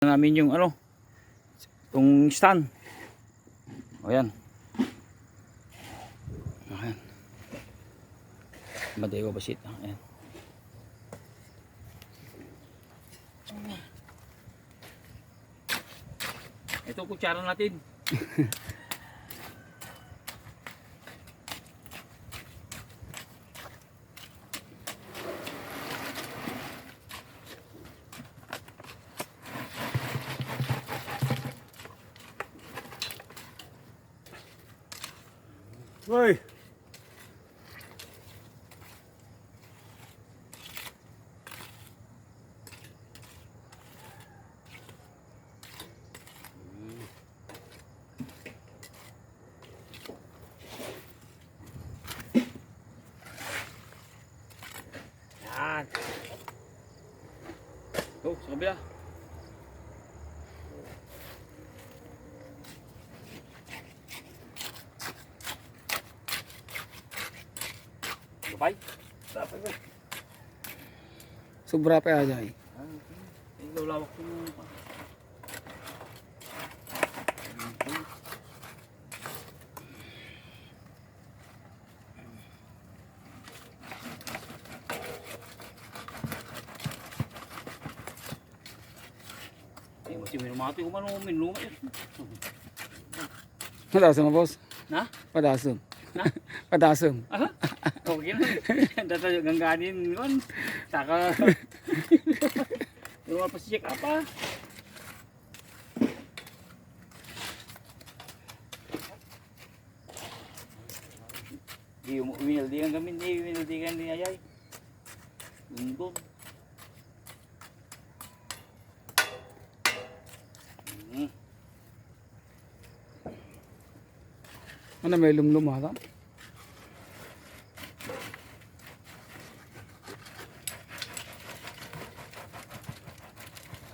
namin yung ano, itong stand. O yan. Ayan. Madego basit. Ayan. Ito kutsara natin. Hoy. Yan. Go, sa kabila. Gabay. Dapat ba? Sobra pa aja. Ikaw lawak ko mo. Masih minumati ko man o minuma yun. Padasong mo, boss. Na? Padasong. Na? Padasong. Aha. Okay na. Data yung gangganin yun. Saka. Yung pa si check up ah. Di winaldigan kami. Di winaldigan din ayay. Undog. Ano may lumlum ata?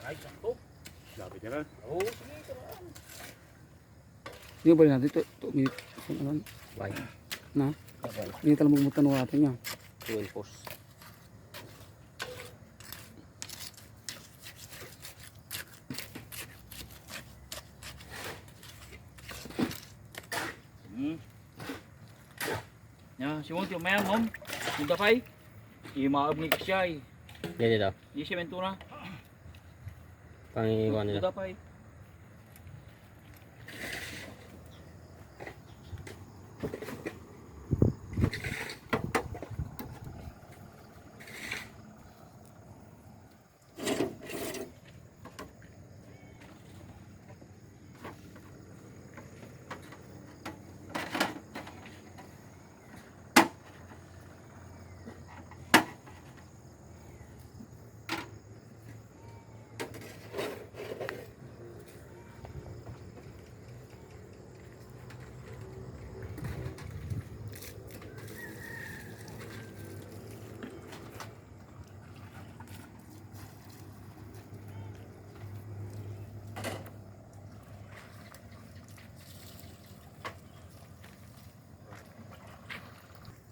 Ay, sakto. Lapit na lang. Oo, sige. Hindi ba natin ito? 2 minutes. Ano? Bye. Na? Bye. Hindi tayo magmutan ng natin niya. 12 post. Ya, si Monty, maya mom. Yung dapay. Imaab ni Kishay. Yan dito. Yung semento na. Pangikuan Yung nila. dapay.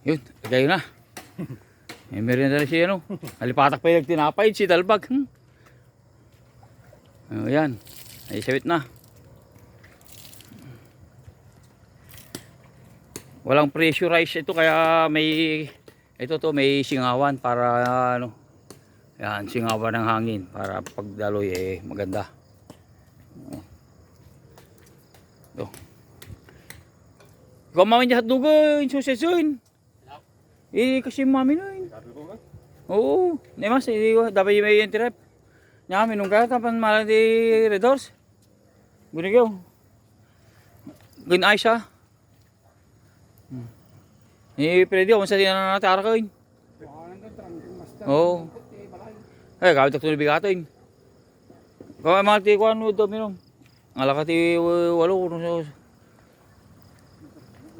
Yun, gayo na. May merienda na siya, ano. Alipatak pa yung tinapay, si Dalbag. O yan, ay sawit na. Walang pressurize ito, kaya may, ito to, may singawan para, ano, yan, singawan ng hangin, para pagdaloy, maganda. Ito. Ikaw mami niya hatdugay, susesun. Kasi mami na yun. Oo. Hindi mas, dapat yung may interrupt. Nya, minung ka, tapan malang di redors. Gunigyaw. Gunay siya. Pwede ako, sa tinanong natin arakain. Oo. Ay, kawit ako nabigatin. Kaya mga tikuan mo ito, minum. Ang lakati walo,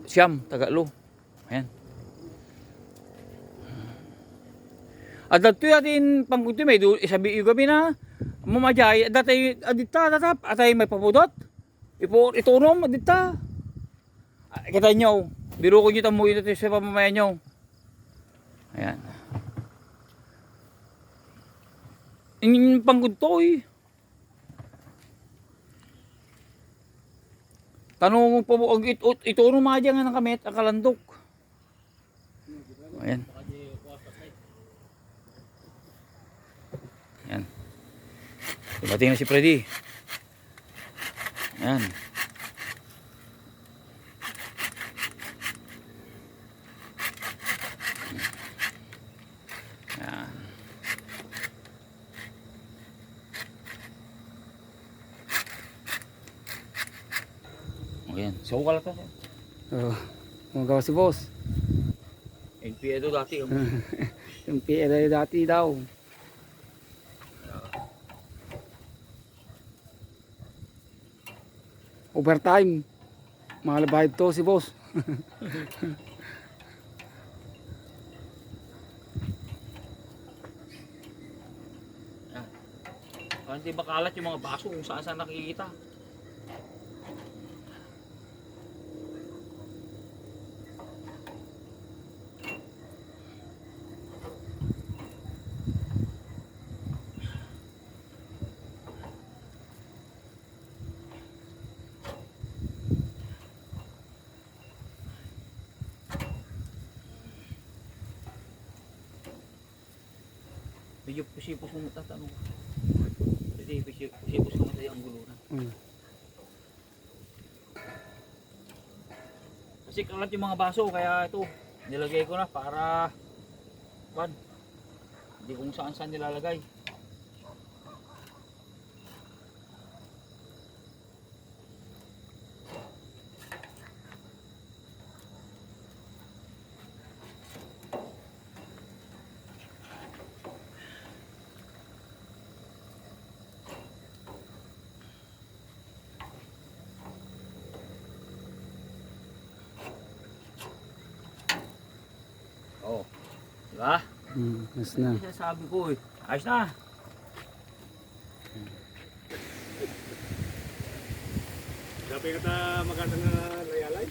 siyam, tagalo. Ayan. At dito yatin pangkunti may isabi yung gabi na mamajay datay adita tatap atay may papudot itunom adita kita nyo biro ko nyo tamo ito sa pamamayan nyo. Ayan, yung pangkuntoy Kanong po ito ano mga dyan nga ng kamit ang kalandok. Ayan. Ayan. Dumating na si Freddy. Ayan. Ayan. Ayan. So ka lang to. Magawa si boss. NPA ito dati. Yung PLA dati daw. Overtime. Mahal bayad to si boss. Hindi makalat yung mga baso kung saan saan nakikita. Medyo pusipos mo tatanong. Hindi, pusipos ka matay ang guluran. Kasi kalat yung mga baso, kaya ito, nilagay ko na para hindi kung saan saan nilalagay. Oh, diba? Mas na. Kasi sabi ko eh, ayos na. Dapat kita magandang layalay.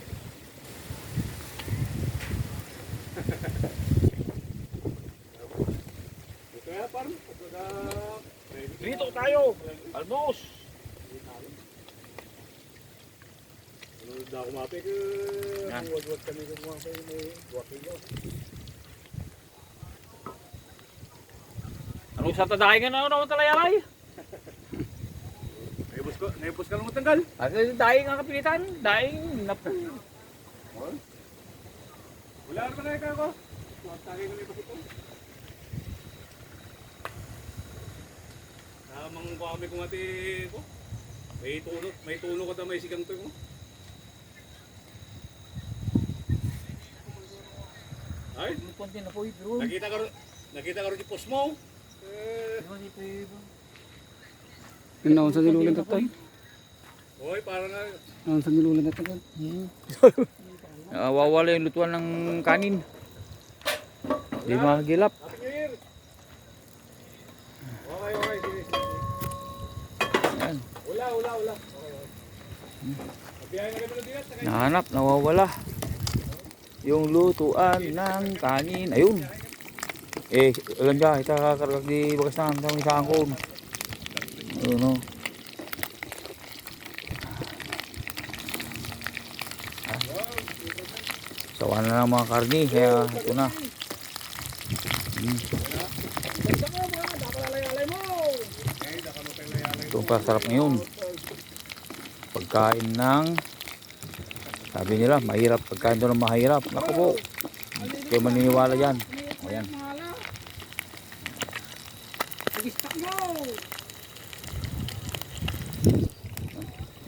Kaya parang Dito tayo, Aldos. Hindi ako mapik. Huwag kami kumapik. Huwag kilo. Anong sa tadahay nga na naman talayalay? Naipos ka lang matanggal. Ano dahil nga kapilitan? Dahil napu. Wala ka na ikaw ko. Tagay ko na ito ito. Namang kami kung ati ko. May tulo ka na may sigang to ko. Ay, May konti na po bro. nakita ka rin yung post mo. Yun na, sa nilulan na tayo. Hoy, para nga. Sa nilulan na tayo. Wawala yung lutuan ng kanin. Di magilap. Happy New Year. Okay, sige. Yan. Wala. Okay. Pabiyahin na kami ng dinas. Nahanap, nawawala. Yung lutuan ng kanin. Ayun. Alam dyan, kita kakaragag di bagas na. Ang isang kon. Ayun o. Sawa na lang mga karni. Kaya ito na. Ito ang pasarap ngayon. Pagkain ng sabi nila, mahirap. Pagkain doon ng mahirap. Naku po. Kayo maniniwala dyan. Ayan.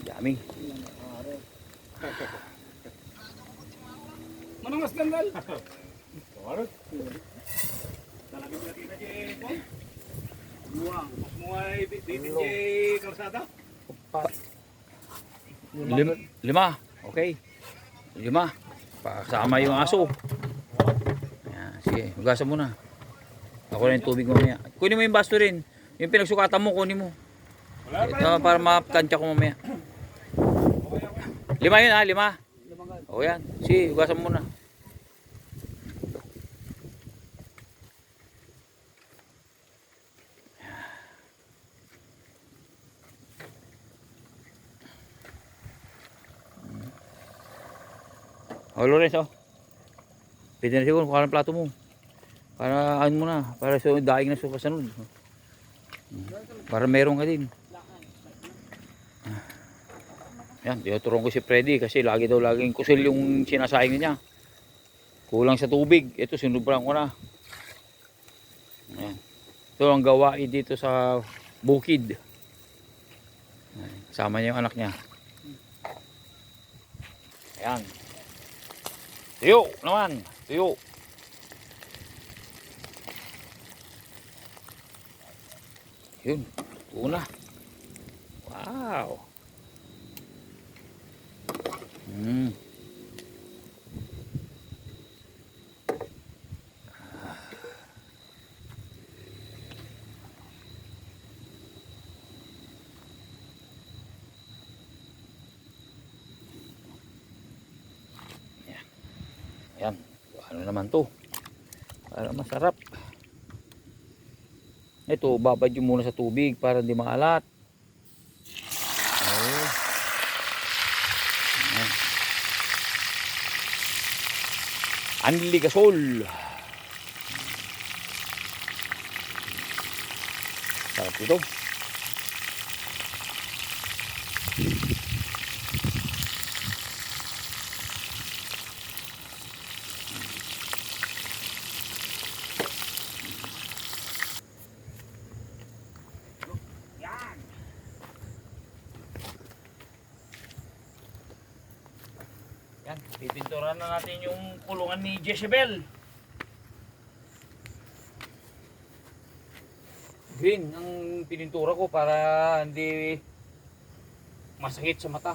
Dami. Manang skandal. Parang. Talagang nakita niya po. Buwang. Mo ay bitin niya kalsada. Lima. Okay. 5. Pakasama yung aso. Ayan, sige, hugasan mo na. Ako na yung tubig mamaya. Kunin mo yung basto rin. Yung pinagsukatan mo, kunin mo. Ito para maptansya ko mamaya. 5 yun ha, 5. O yan. Sige, hugasan mo na. O, Lorenz, oh. Pwede na siguro, kuha ng plato mo. Para ano mo na, para so daing na sa kasunod. Para meron ka din. Yan, tinuturong ko si Freddy kasi lagi daw laging kusil yung sinasayang niya. Kulang sa tubig. Ito, sinubran ko na. Ayan. Ito ang gawain dito sa bukid. Kasama niya yung anak niya. Ayan. Tuyo naman. Tuyo. Yun. Una. Wow. Ayan. Ano naman to? Para masarap. Ito, babad yung muna sa tubig para hindi maalat. Oh. Ayan. Anli gasol. Sarap ito. Yan, pipinturan na natin yung kulungan ni Jezebel. Green ang pinintura ko para hindi masakit sa mata.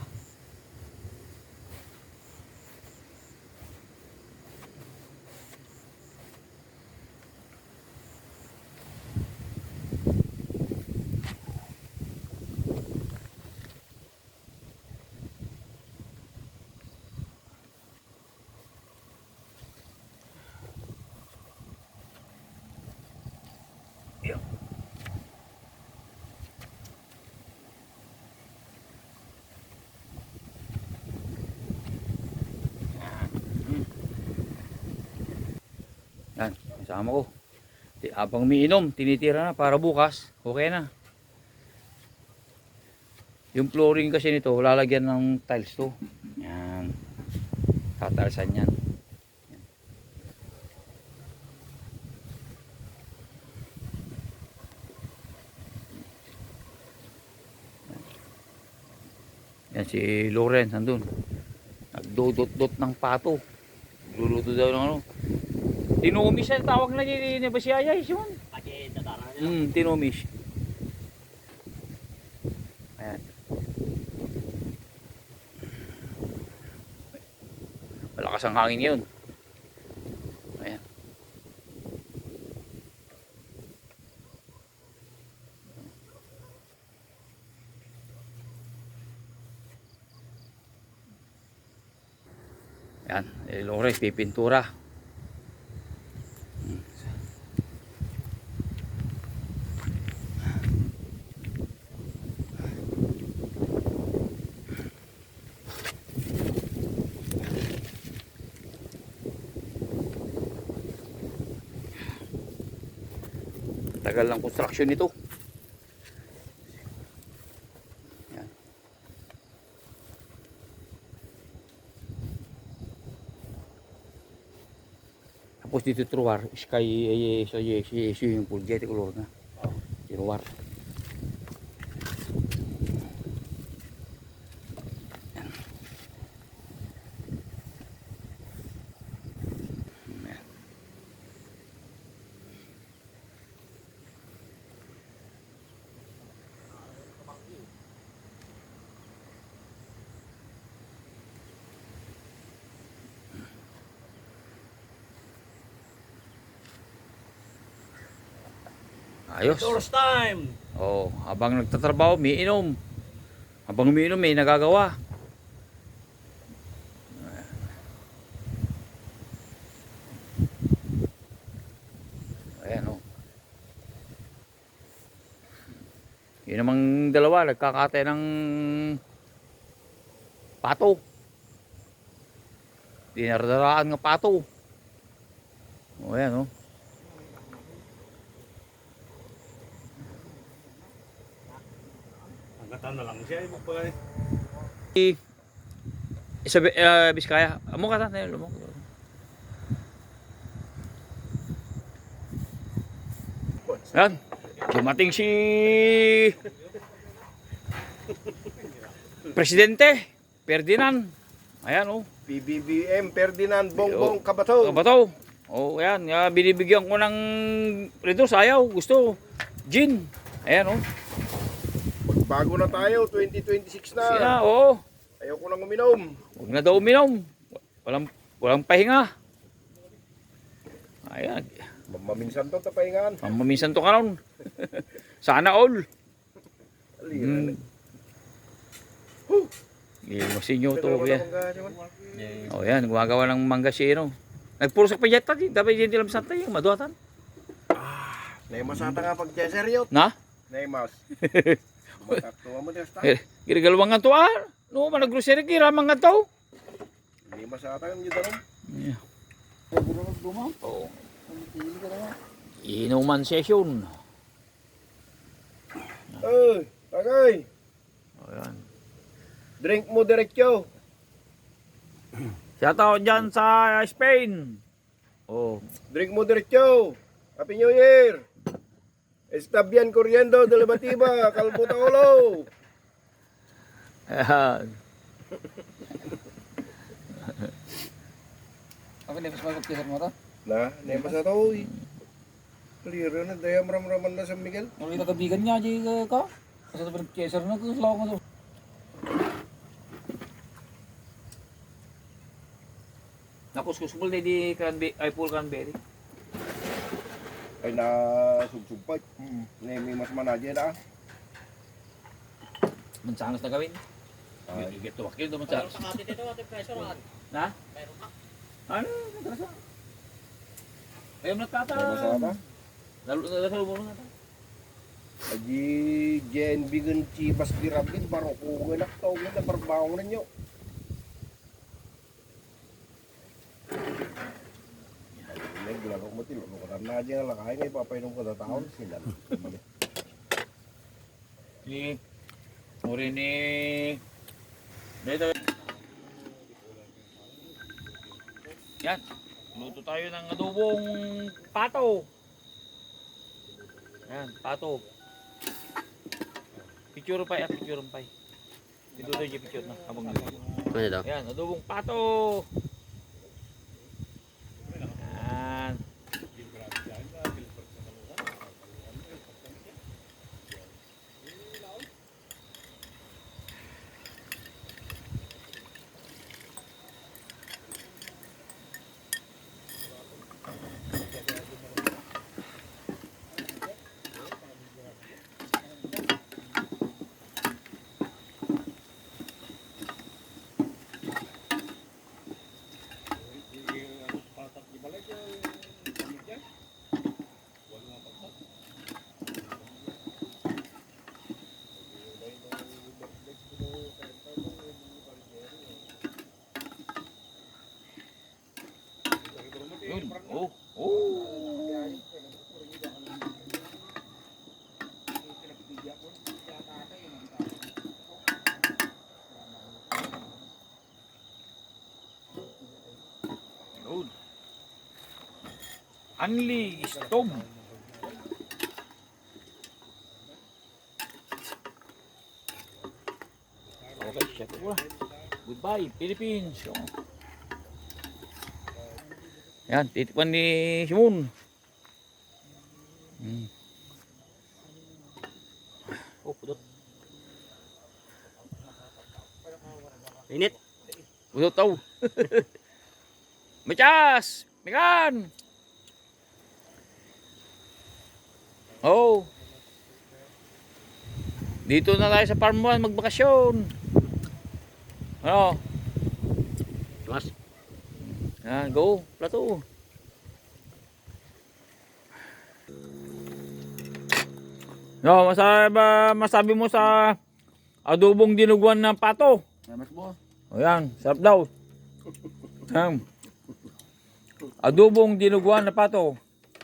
Yan, kasama ko. Abang umiinom, tinitira na para bukas, okay na. Yung flooring kasi nito, lalagyan ng tiles to. Yan. Tatalsan yan. Yan si Lorenz nandun. Nagdudot-dot ng pato. Luluto daw ng ano. Tinumis ang tawag na ni Basiyayay yun. Tinumis. Ayan. Malakas ang hangin yun. Ayan. Ayan. Lorenz pipintura. Tagal ng construction nito. Yan. Tapos dito truwar, sky yung pulgete color na. Truwar. Ayos. Doors time! Oh, habang nagtatrabaho, may inom. Habang umiinom, may nagagawa. Ayan, oh. Yun namang dalawa, nagkakate ng pato. Dinardaraan nga pato. O yan, oh. Hanggang na lang siya. Ibig pa eh. Isa Biskaya. Amo ka ta, lumok. Yan. Dumating si Presidente Ferdinand. Ayan, oh. PBBM Ferdinand Bongbong Kabato. Kabato. Oh, ayan. Binibigyan ko ng redos. Ayaw. Gusto. Gin. Ayan, oh. Bago na tayo, 2026 na. Sina, oo. Ayaw ko nang uminom. Huwag na daw uminom. Walang pahinga. Ayan. Maminsan to tapahingan. Maminsan to ka nun. Sana all. Alira. Imasin nyo to. Yan. O yan, gumagawa ng mangga si Ino. Nagpurusak pa yata. Dapat hindi lang santa yung maduatan. Naimas ata nga pag seryot. Na? Naimas. Mataktuwa mo dyan sa Girigalwang nga to ah. No, manag-grocery kiramang nga to. Naimas ata yung darom. Oo. Inuman session. Ay, tagay. Ayan. Drink mo diretso. Shout out dyan sa Spain. Oh. Drink mo diretso. Happy New Year. Está bien corriendo de la batiba, Calputa Olo. Ayan. Ako na mas magkakisar mo to. Na, naimas na to. Alira na, daya maram-raman na San Miguel. Ano yung nagabigan niya, Jay ka? Kasi ito pinag-kisar na, kuslaw ko to. Nakuskus mo di ay full cranberry. Ay na sugsugpay. May mas manadya na. Mansanas na gawin. Ay. Get to wakil do mansanas. Na? Ano? Nagkasa? Ayun nagtata. Naimas ata. Lalo mo na. Aji jen bigan cibas dirabin baru ko nak tau na barbaong ninyo. Ay, gulalo mo tilo ko na aja lang kay may papainom ko ta taon sila. Ni Muri ni dito. Yan. Luto tayo ng adobong pato. Yan, pato. Picture pa, picture pa. Dito tayo yung picture na habang Ano daw? yan, adobong pato. Yan. Yun. Oh. Oh. Yun. Anli stove. Okay, chef. Goodbye, Philippines. Oh. Yan, titikman ni Simon. Oh, pudot. Init. Pudot tau. Mechas! Megan! Oh. Dito na tayo sa Farm 1 magbakasyon. Ano? Mas. Yan, go. Plato. No, masabi mo sa adobong dinuguan ng pato. Mas boss. O yan, sarap daw. Adobong dinuguan na pato.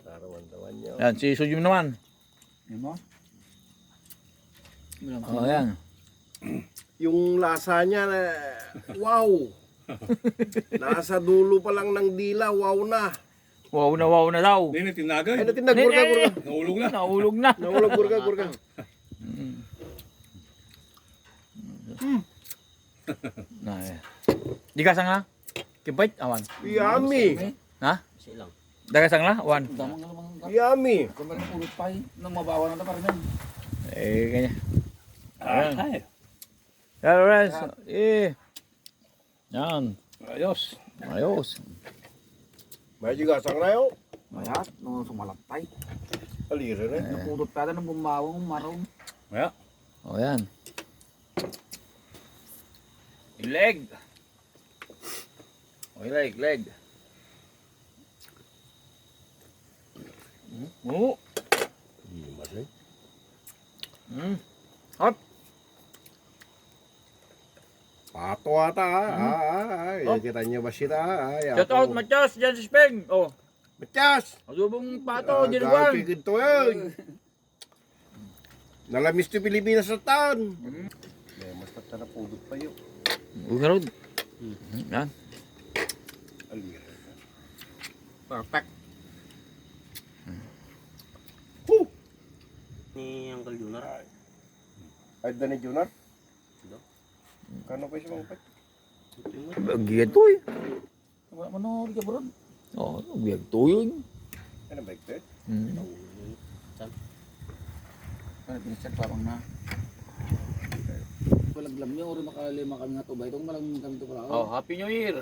Tarawan-tawan niyo. Yan, si Sujum naman. Yan mo? Oh, yan. Yung lasa niya, wow! Nasa dulo pa lang ng dila, wow na. Wow na daw. Hindi, tinagay. Ay, natinag, gurga. Nahulog na. Naulog na. Nahulog, gurga. Di ka nga? Kimpait? Awan. Yummy! Ha? Kasi lang. Dagasang na? Awan. Damang nga naman. Yummy! Kamarin pulot pa eh. Nang mabawa na parang yan. Eh, kanya. Ay. Yan, Lorenz. Eh. Yan. Ayos. Ayos. May jigasang na yun. Mayat, no sumalapay. Alira na. Napulot pa ng bumawang marong. Maya. O, yan. Leg. O, leg. Oo. Hot. Pato ata ay. Oh. Kita niyo ba sila? Ay, Shout out, Matias, dyan sa Spain. O, Matias! adobong pato, dinuguan. Ito yun. Nalamis to Pilipinas sa taon. Mas na pulot pa yun. Ugarod. Yan. Alira. Perfect. Ni Uncle Junior. Ay, Danny Junior? Ito. Kano pa siya mangpag? Bagyan to eh. Wala mo no, ka bro. O, bagyan to yun. Ano ba ito? Ano pinisak lamang na. Walang lam niyo, rin makalima kami nga to ba? Itong malang kami to pala. Oh, Happy New Year.